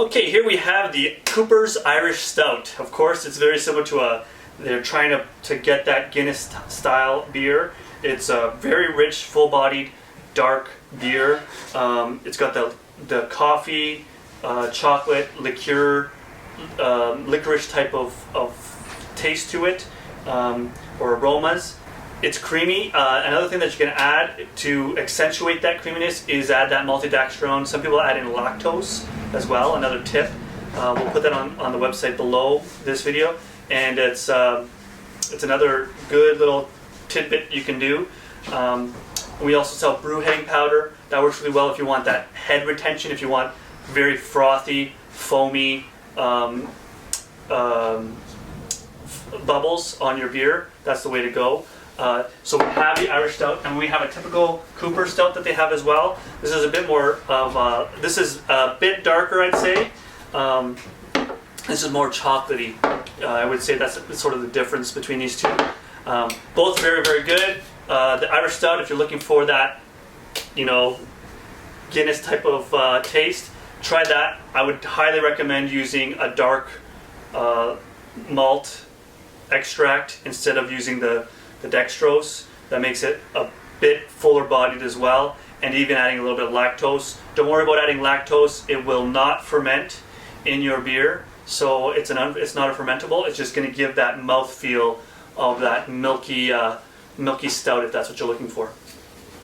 Okay, here we have the Cooper's Irish Stout. Of course, it's very similar to they're trying to get that Guinness style beer. It's a very rich, full-bodied, dark beer. It's got the coffee, chocolate, liqueur, licorice type of taste to it, or aromas. It's creamy. Another thing that you can add to accentuate that creaminess is add that malto-dextrine. Some people add in lactose as well, another tip. We'll put that on the website below this video. And it's another good little tidbit you can do. We also sell brew heading powder. That works really well if you want that head retention, if you want very frothy, foamy bubbles on your beer. That's the way to go. So we have the Irish Stout, and we have a typical Cooper Stout that they have as well. This is a bit more of this is a bit darker, I'd say. This is more chocolatey. I would say that's sort of the difference between these two. Both very, very good. The Irish Stout, if you're looking for that, Guinness type of taste, try that. I would highly recommend using a dark malt extract instead of using the dextrose. That makes it a bit fuller bodied as well, and even adding a little bit of lactose. Don't worry about adding lactose. It will not ferment in your beer, so it's not a fermentable. It's just going to give that mouthfeel of that milky stout, if that's what you're looking for.